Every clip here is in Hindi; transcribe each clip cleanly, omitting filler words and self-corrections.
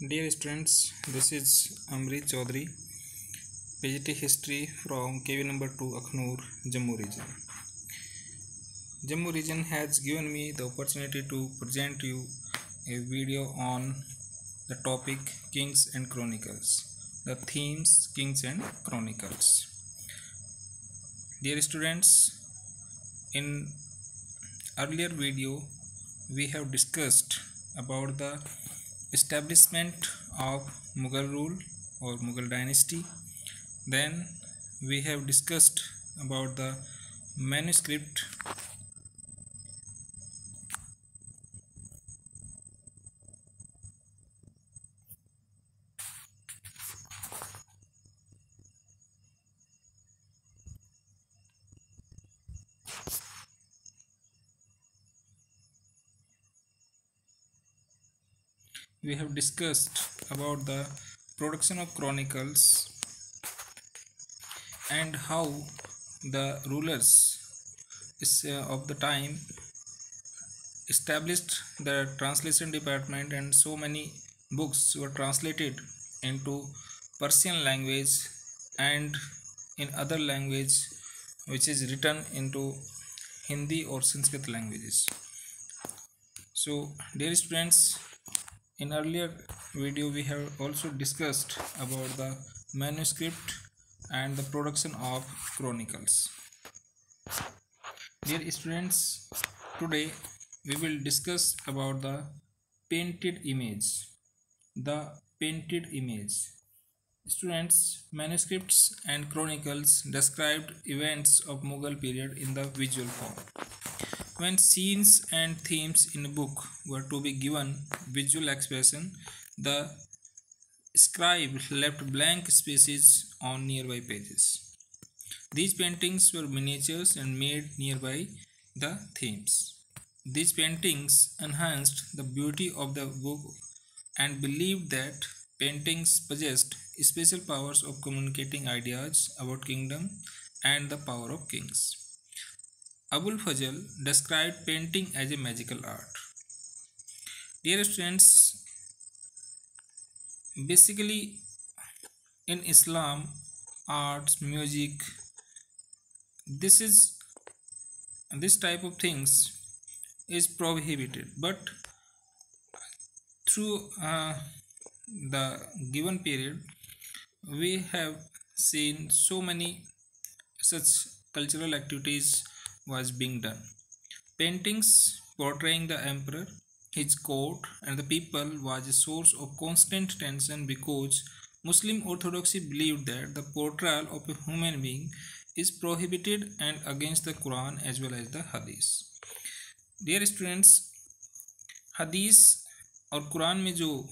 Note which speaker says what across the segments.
Speaker 1: Dear students, this is Amrit Chaudhary, PGT History from KV number 2, Akhnur, Jammu region. Jammu region has given me the opportunity to present you a video on the topic Kings and Chronicles. The themes Kings and Chronicles. Dear students, in earlier video we have discussed about the establishment of Mughal rule or Mughal dynasty. Then we have discussed about the manuscript we have discussed about the production of chronicles and how the rulers of the time established the translation department, and so many books were translated into Persian language and in other language which is written into Hindi or Sanskrit languages. So dear students, in earlier video we have also discussed about the manuscript and the production of chronicles. Dear students, today we will discuss about the painted image. The painted image. Students, manuscripts and chronicles described events of Mughal period in the visual form. When scenes and themes in a book were to be given visual expression, the scribe left blank spaces on nearby pages. These paintings were miniatures and made nearby the themes. These paintings enhanced the beauty of the book and believed that paintings possessed special powers of communicating ideas about kingdom and the power of kings. Abul Fazl described painting as a magical art. Dear students, basically in Islam, arts, music, this type of things is prohibited, but through the given period we have seen so many such cultural activities was being done. Paintings portraying the emperor, his court and the people was a source of constant tension because Muslim orthodoxy believed that the portrayal of a human being is prohibited and against the Quran as well as the Hadith. Dear students, Hadith और कुरान में जो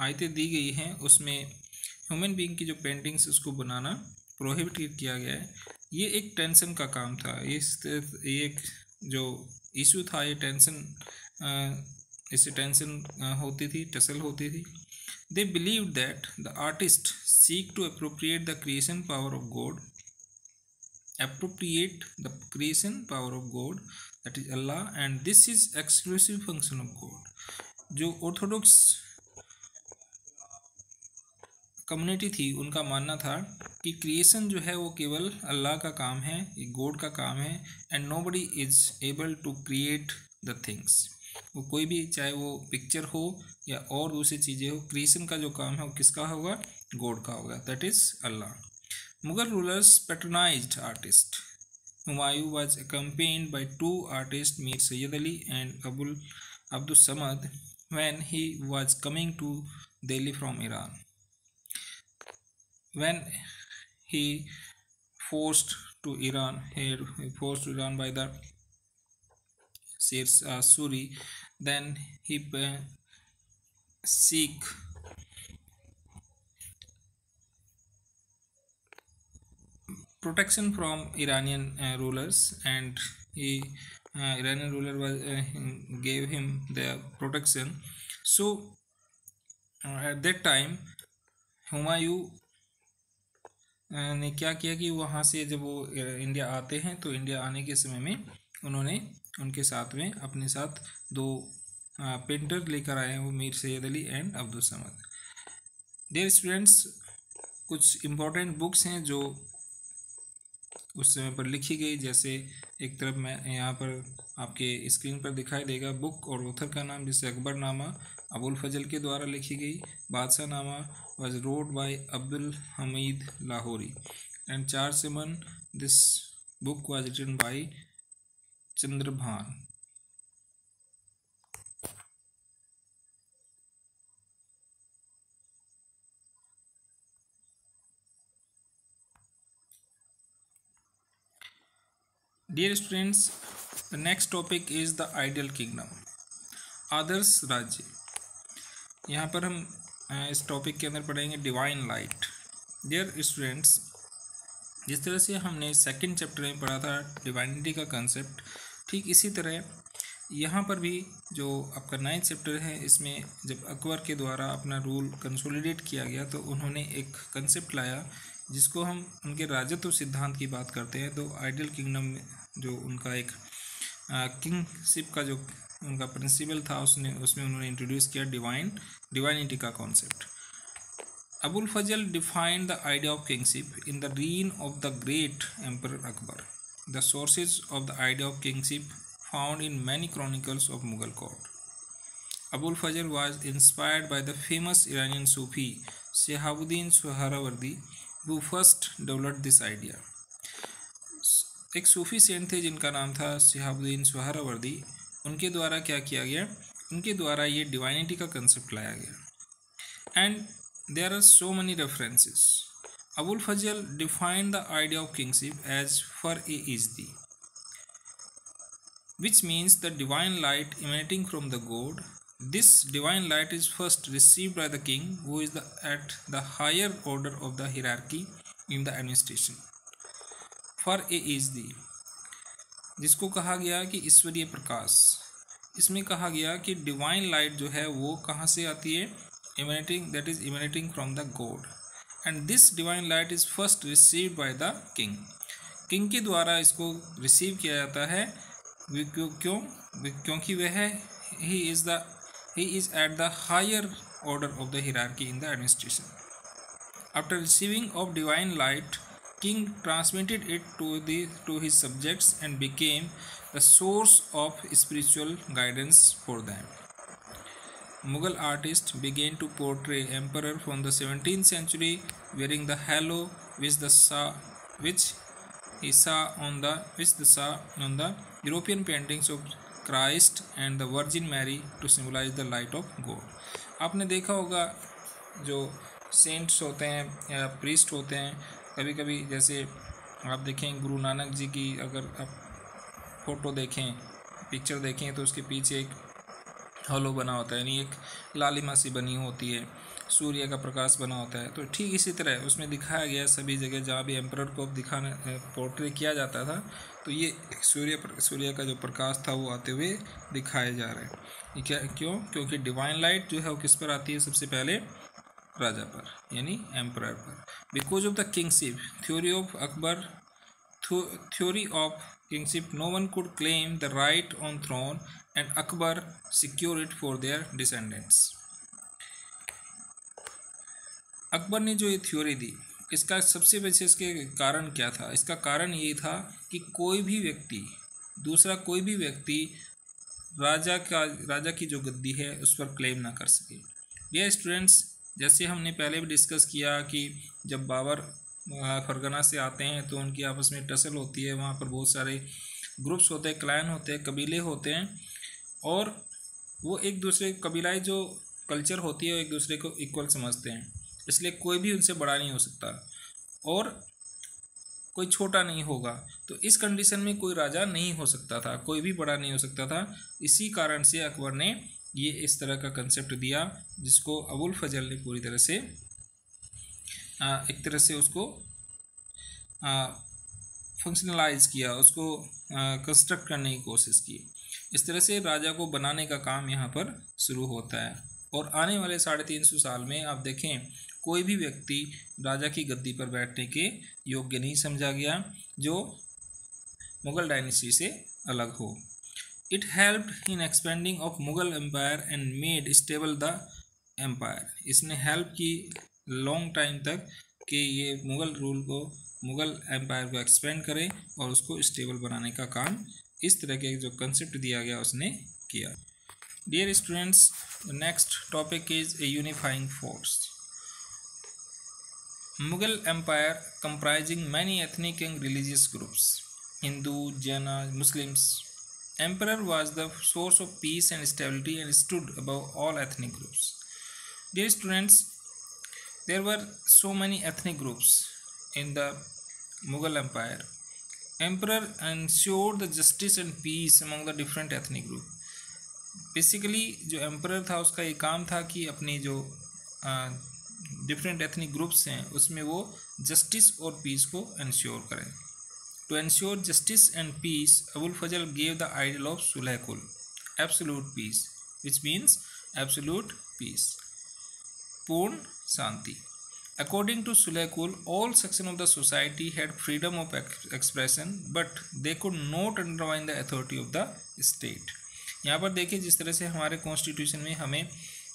Speaker 1: आयतें दी गई हैं उसमें ह्यूमन बीइंग की जो पेंटिंग्स उसको बनाना प्रोहिबिट किया गया है. ये एक टेंशन का काम था. ये एक जो इशू था, ये टेंशन, इससे टेंशन होती थी, टसल होती थी. They believe that the artist seek to appropriate the creation power of God, that is Allah, and this is exclusive function of God. जो ऑर्थोडॉक्स कम्युनिटी थी उनका मानना था कि क्रिएशन जो है वो केवल अल्लाह का काम है, ये गॉड का काम है, and nobody is able to create the things. वो कोई भी, चाहे वो पिक्चर हो या और दूसरी चीज़ें हो, क्रिएशन का जो काम है वो किसका होगा? गॉड का होगा, that is Allah. Mughal rulers patronised artist. Humayun was accompanied by two artists, Mir Sayyid Ali and Abdul Samad, when he was coming to Delhi from Iran. When he forced to Iran by the Sher Suri, then he seek protection from Iranian rulers, and Iranian ruler gave him the protection. So at that time Humayun ने क्या किया कि वहाँ से जब वो इंडिया आते हैं तो इंडिया आने के समय में उन्होंने उनके साथ में अपने साथ दो पेंटर लेकर आए हैं वो Mir Saiyyed Ali and Abdul Samad. Dear students, कुछ इम्पोर्टेंट बुक्स हैं जो उस समय पर लिखी गई, जैसे एक तरफ मैं यहाँ पर आपके स्क्रीन पर दिखाई देगा बुक और ऑथर का नाम, जैसे अकबरनामा अबुल फजल के द्वारा लिखी गई, Badshahnama was wrote by Abdul Hamid Lahori and चार सिमन, this book was written by Chandrabhan. Dear students, the next topic is the ideal kingdom, आदर्श राज्य। यहाँ पर हम इस टॉपिक के अंदर पढ़ेंगे डिवाइन लाइट। डियर स्टूडेंट्स, जिस तरह से हमने सेकंड चैप्टर में पढ़ा था डिवाइनिटी का कंसेप्ट, ठीक इसी तरह यहाँ पर भी जो आपका 9th चैप्टर है, इसमें जब अकबर के द्वारा अपना रूल कंसोलिडेट किया गया तो उन्होंने एक कंसेप्ट लाया जिसको हम उनके राजत्व सिद्धांत की बात करते हैं। तो आइडियल किंगडम जो उनका एक किंगशिप का जो उनका प्रिंसिपल था उसमें उन्होंने इंट्रोड्यूस किया डिवाइनिटी का concept. Abul Fazl defined the idea of kingship in the reign of the great Emperor Akbar. The sources of the idea of kingship found in many chronicles of Mughal court. Abul Fazl was inspired by the famous Iranian Sufi Shihabuddin Suhrawardi, who first developed this idea. एक सूफी सेंट थे जिनका नाम था शिहाबुद्दीन सुहरावर्दी, उनके द्वारा क्या किया गया, उनके द्वारा ये डिवाइनिटी का कंसेप्ट लाया गया। And there are so many references. Abul Fazl defined the idea of kingship as far-e izdi, which means the divine light emanating from the god. This divine light is first received by the king, who is at the higher order of the hierarchy in the administration. far-e izdi, जिसको कहा गया कि ईश्वरीय प्रकाश, इसमें कहा गया कि डिवाइन लाइट जो है वो कहाँ से आती है, emanating from the god, and this divine light is first received by the king. King के द्वारा इसको रिसीव किया जाता है, क्योंकि वह he is at the higher order of the hierarchy in the administration. After receiving of divine light, king transmitted it to his subjects and became the source of spiritual guidance for them. Mughal artists began to portray emperor from the 17th century wearing the halo which they saw on the European paintings of Christ and the Virgin Mary to symbolize the light of God. आपने देखा होगा जो सेंट्स होते हैं या प्रीस्ट होते हैं, कभी कभी जैसे आप देखें गुरु नानक जी की अगर आप फोटो देखें, पिक्चर देखें, तो उसके पीछे एक हॉलो बना होता है, यानी एक लालिमा सी बनी होती है, सूर्य का प्रकाश बना होता है। तो ठीक इसी तरह उसमें दिखाया गया सभी जगह जहाँ भी एम्परर को दिखाने पोर्ट्रे किया जाता था, तो ये सूर्य का जो प्रकाश था वो आते हुए दिखाए जा रहे हैं। क्योंकि डिवाइन लाइट जो है वो किस पर आती है, सबसे पहले राजा पर, यानी एम्परर पर। Because of the kingship theory of Akbar, theory of kingship, no one could claim the right on throne and Akbar secured it for their descendants. Akbar ने जो ये थ्योरी दी, इसका सबसे वैसे इसके कारण क्या था, इसका कारण ये था कि कोई भी व्यक्ति राजा की जो गद्दी है उस पर क्लेम ना कर सके। ये स्टूडेंट्स, जैसे हमने पहले भी डिस्कस किया कि जब बाबर फरगना से आते हैं तो उनकी आपस में टसल होती है, वहाँ पर बहुत सारे ग्रुप्स होते हैं, क्लैन होते हैं, कबीले होते हैं, और वो एक दूसरे कबीलाई जो कल्चर होती है वो एक दूसरे को इक्वल समझते हैं, इसलिए कोई भी उनसे बड़ा नहीं हो सकता और कोई छोटा नहीं होगा। तो इस कंडीशन में कोई राजा नहीं हो सकता था, कोई भी बड़ा नहीं हो सकता था। इसी कारण से अकबर ने ये इस तरह का कंसेप्ट दिया, जिसको अबुल फजल ने पूरी तरह से एक तरह से उसको फंक्शनलाइज किया, उसको कंस्ट्रक्ट करने की कोशिश की। इस तरह से राजा को बनाने का काम यहाँ पर शुरू होता है। और आने वाले 350 साल में आप देखें, कोई भी व्यक्ति राजा की गद्दी पर बैठने के योग्य नहीं समझा गया जो मुग़ल डायनेस्टी से अलग हो। It helped in expanding of Mughal empire and made stable the empire. इसने हेल्प की लॉन्ग टाइम तक कि ये मुगल एम्पायर को एक्सपेंड करे और उसको स्टेबल बनाने का काम इस तरह के जो कंसेप्ट दिया गया उसने किया. Dear students, the next topic is a unifying force. Mughal Empire comprising many ethnic and religious groups, Hindu, Jaina, Muslims. Emperor was the source of peace and stability and stood above all ethnic groups. Dear students, there were so many ethnic groups in the Mughal Empire. Emperor ensured the justice and peace among the different ethnic groups. Basically जो एम्परर था उसका ये काम था कि अपनी जो डिफरेंट एथनिक ग्रुप्स हैं उसमें वो जस्टिस और पीस को इंश्योर करें. To ensure justice and peace Abul Fazl gave the ideal of Sulh Kul, absolute peace, which means absolute peace, पूर्ण शांति. According to Sulekul, all sections of the society had freedom of expression, but they could not undermine the authority of the state. यहाँ पर देखिए जिस तरह से हमारे कॉन्स्टिट्यूशन में हमें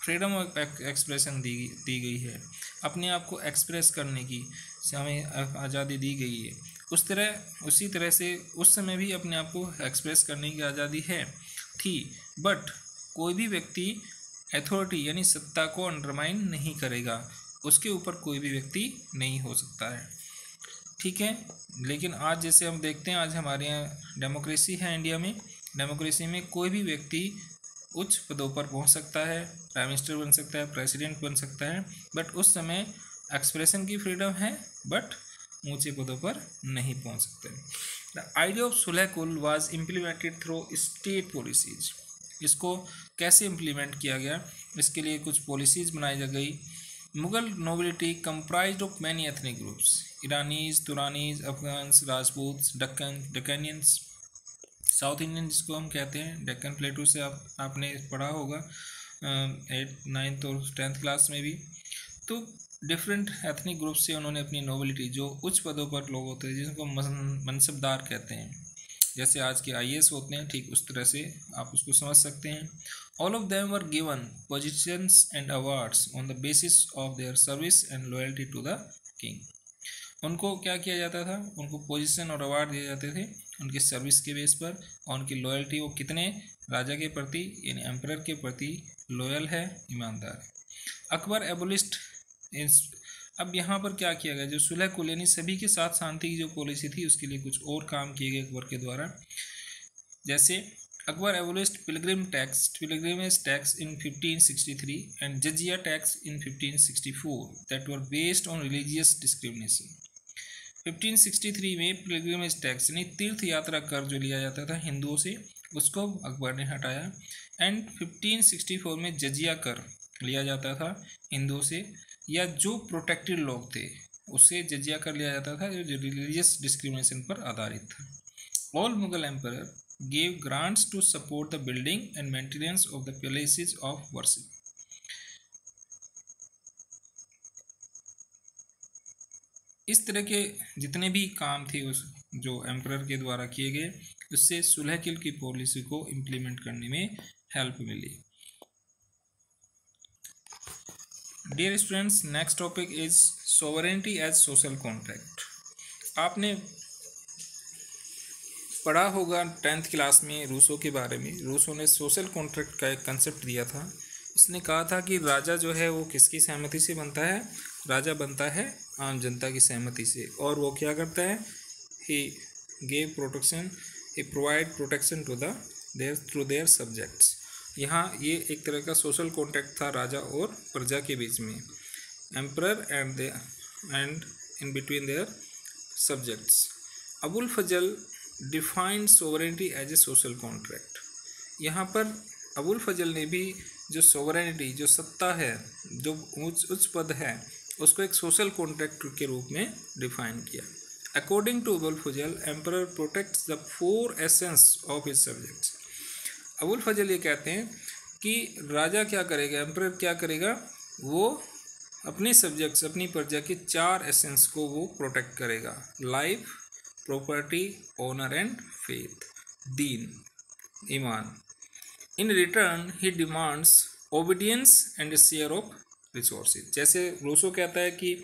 Speaker 1: फ्रीडम ऑफ एक्सप्रेशन दी गई है, अपने आप को एक्सप्रेस करने की हमें आज़ादी दी गई है, उसी तरह से उस समय भी अपने आप को एक्सप्रेस करने की आज़ादी थी. बट कोई भी व्यक्ति अथॉरिटी यानी सत्ता को अंडरमाइन नहीं करेगा, उसके ऊपर कोई भी व्यक्ति नहीं हो सकता है. ठीक है, लेकिन आज जैसे हम देखते हैं आज हमारे यहाँ डेमोक्रेसी है इंडिया में. डेमोक्रेसी में कोई भी व्यक्ति उच्च पदों पर पहुंच सकता है, प्राइम मिनिस्टर बन सकता है, प्रेसिडेंट बन सकता है, बट उस समय एक्सप्रेशन की फ्रीडम है बट ऊंचे पदों पर नहीं पहुंच सकते. द आइडिया ऑफ सुलह कुल was implemented through state policies. इसको कैसे इम्प्लीमेंट किया गया, इसके लिए कुछ पॉलिसीज बनाई गई. Mughal nobility comprised of many ethnic groups, Iranis, Turanis, Afghans, Rajput, Deccanians, South Indian जिसको हम कहते हैं, डेक्कन प्लेटू से आपने पढ़ा होगा 8th 9th और 10th क्लास में भी. तो डिफरेंट एथनिक ग्रुप से उन्होंने अपनी नोबिलिटी, जो उच्च पदों पर लोग होते हैं जिनको मनसबदार कहते हैं, जैसे आज के IAS होते हैं, ठीक उस तरह से आप उसको समझ सकते हैं. All of them were given positions and awards on the basis of their service and loyalty to the king. उनको क्या किया जाता था, उनको पोजीशन और अवार्ड दिए जाते थे उनकी सर्विस के बेस पर और उनकी लॉयल्टी, वो कितने राजा के प्रति यानी एम्परर के प्रति लॉयल है, ईमानदार है. अकबर एबोलिस्ट. अब यहाँ पर क्या किया गया, जो सुलह कुल यानी सभी के साथ शांति की जो पॉलिसी थी उसके लिए कुछ और काम किए गए अकबर के द्वारा. जैसे Akbar abolished pilgrimage tax in 1563 and jizya tax in 1564 that were based on religious discrimination. 1563 में पिलग्रिमेज टैक्स यानी तीर्थ यात्रा कर जो लिया जाता था हिंदुओं से, उसको अकबर ने हटाया. एंड 1564 में जजिया कर लिया जाता था हिंदुओं से, या जो प्रोटेक्टेड लोग थे उससे जजिया कर लिया जाता था जो रिलीजियस डिस्क्रिमिनेशन पर आधारित था. All Mughal emperor gave grants to support the building and maintenance of the places of worship. इस तरह के जितने भी काम थे उस जो एम्परर के द्वारा किए गए, उससे सुलह कुल की पॉलिसी को इम्प्लीमेंट करने में हेल्प मिली. Dear students, next topic is sovereignty as social contract. आपने पढ़ा होगा 10th क्लास में रूसो के बारे में. रूसो ने सोशल कॉन्ट्रैक्ट का एक कंसेप्ट दिया था. इसने कहा था कि राजा जो है वो किसकी सहमति से बनता है, राजा बनता है आम जनता की सहमति से. और वो क्या करता है, he gave protection, he provide protection to through their subjects. यहाँ ये एक तरह का सोशल कॉन्ट्रैक्ट था राजा और प्रजा के बीच में, emperor and in between their subjects. Abul Fazl defined sovereignty as a social contract. यहाँ पर अबुल फजल ने भी जो सोवरेनिटी, जो सत्ता है, जो उच्च पद है, उसको एक सोशल कॉन्ट्रैक्ट के रूप में डिफाइन किया. According to Abul Fazl, emperor protects the 4 essence of his subjects. Abul Fazl ये कहते हैं कि राजा क्या करेगा, एम्परर क्या करेगा, वो अपने सब्जेक्ट्स, अपनी प्रजा के 4 एसेंस को वो प्रोटेक्ट करेगा. Life, property, honour and faith, दीन. ईमान। In return he demands obedience and share of resources. जैसे रूसो कहता है कि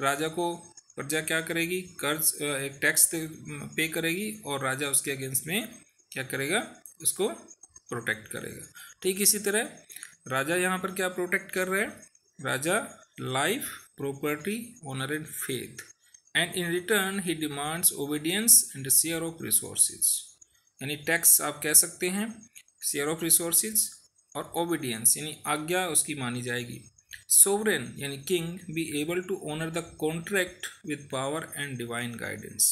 Speaker 1: राजा को प्रजा क्या करेगी, कर्ज एक टैक्स पे करेगी और राजा उसके अगेंस्ट में क्या करेगा, उसको प्रोटेक्ट करेगा। ठीक इसी तरह राजा यहाँ पर क्या प्रोटेक्ट कर रहे हैं, राजा life, property, honour and faith, and in return he demands obedience and share of resources. यानी टैक्स आप कह सकते हैं, शेयर ऑफ रिसोर्सेज, और ओबीडियंस यानी आज्ञा उसकी मानी जाएगी। सोवरेन यानी king be able to honour the contract with power and divine guidance.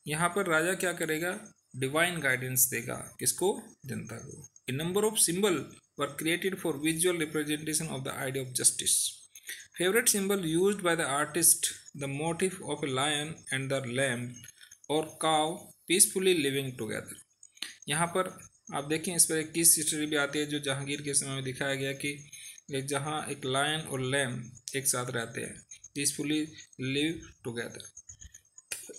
Speaker 1: यहाँ पर राजा क्या करेगा, डिवाइन गाइडेंस देगा, किसको, जनता को। A number of symbol were created for visual representation of the idea of justice. Favourite symbol used by the artist the motive of a lion and the lamb और काउ पीसफुली लिविंग टुगेदर। यहाँ पर आप देखें, इस पर एक किस हिस्ट्री भी आती है जो जहांगीर के समय में दिखाया गया कि जहाँ एक लायन और लैम्ब एक साथ रहते हैं, पीसफुली लिव टुगेदर।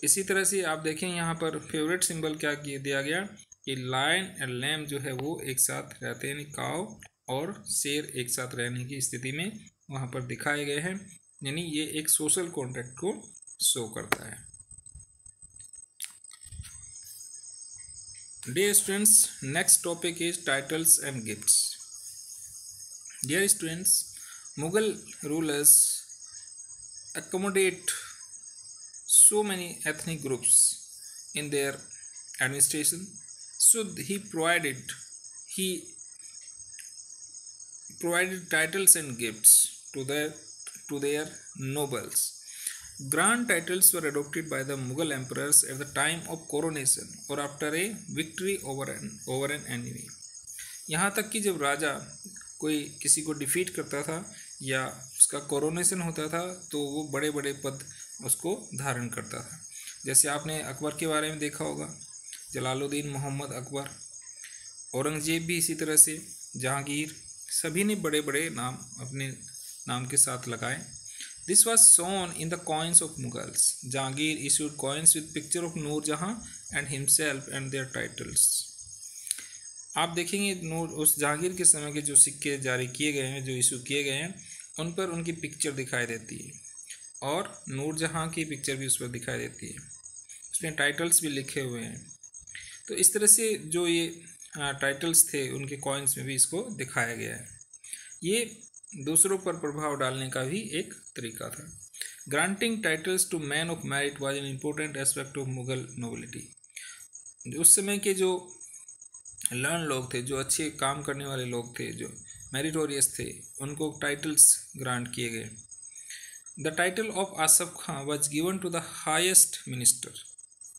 Speaker 1: इसी तरह से आप देखें यहाँ पर फेवरेट सिंबल क्या दिया गया कि लायन एंड लैम्ब जो है वो एक साथ रहते हैं, यानी काव और शेर एक साथ रहने की स्थिति में वहाँ पर दिखाए गए हैं, यानी ये एक सोशल कॉन्ट्रैक्ट को शो करता है। Dear students, next topic is titles and gifts. Dear students, Mughal rulers accommodate so many ethnic groups in their administration, so he provided titles and gifts to their nobles. Grand titles were adopted by the Mughal emperors at the time of coronation or after a victory over an enemy. यहाँ तक कि जब राजा कोई किसी को डिफीट करता था या उसका कोरोनेशन होता था तो वो बड़े बड़े पद उसको धारण करता था। जैसे आपने अकबर के बारे में देखा होगा, जलालुद्दीन मोहम्मद अकबर, औरंगजेब भी इसी तरह से, जहांगीर, सभी ने बड़े बड़े नाम अपने नाम के साथ लगाए। This was shown in the coins of Mughals. Jahangir issued coins with picture of Noor Jahan and himself and their titles. आप देखेंगे नूर उस जहांगीर के समय के जो सिक्के जारी किए गए हैं, जो इशू किए गए हैं, उन पर उनकी पिक्चर दिखाई देती है और नूर जहां की पिक्चर भी उस पर दिखाई देती है, उसमें टाइटल्स भी लिखे हुए हैं। तो इस तरह से जो ये टाइटल्स थे उनके कॉइन्स में भी इसको दिखाया गया है। ये दूसरों पर प्रभाव डालने का भी एक तरीका था। Granting titles to man of merit was an important aspect of Mughal nobility. उस समय के जो लर्न लोग थे, जो अच्छे काम करने वाले लोग थे, जो मेरिटोरियस थे, उनको टाइटल्स ग्रांट किए गए। The title of Asaf Khan was given to the highest minister.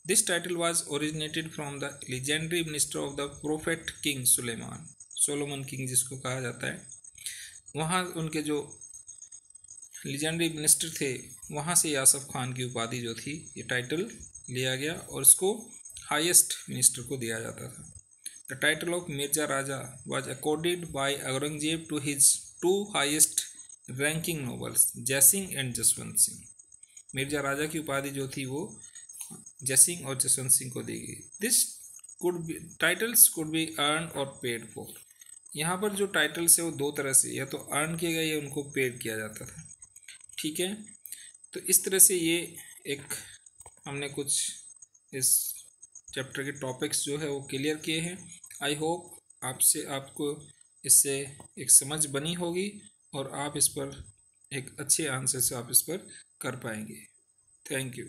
Speaker 1: This title was originated from the legendary minister of the prophet king Suleman, Solomon king जिसको कहा जाता है। वहाँ उनके जो लीजेंडरी मिनिस्टर थे, वहाँ से आसफ खान की उपाधि जो थी, ये टाइटल लिया गया और इसको हाईएस्ट मिनिस्टर को दिया जाता था। The title of Mirza Raja was accorded by Aurangzeb to his two highest ranking nobles, Jai Singh and Jaswant Singh. Mirza Raja की उपाधि जो थी वो जयसिंह और जसवंत सिंह को दी गई। This titles could be earn और पेड फॉर। यहाँ पर जो टाइटल्स है वो दो तरह से, या तो अर्न किया गया या उनको पेड किया जाता था। ठीक है, तो इस तरह से ये एक हमने कुछ इस चैप्टर के टॉपिक्स जो है वो क्लियर किए हैं। आई होप आपको इससे एक समझ बनी होगी और आप इस पर एक अच्छे आंसर से आप इस पर कर पाएंगे। Thank you.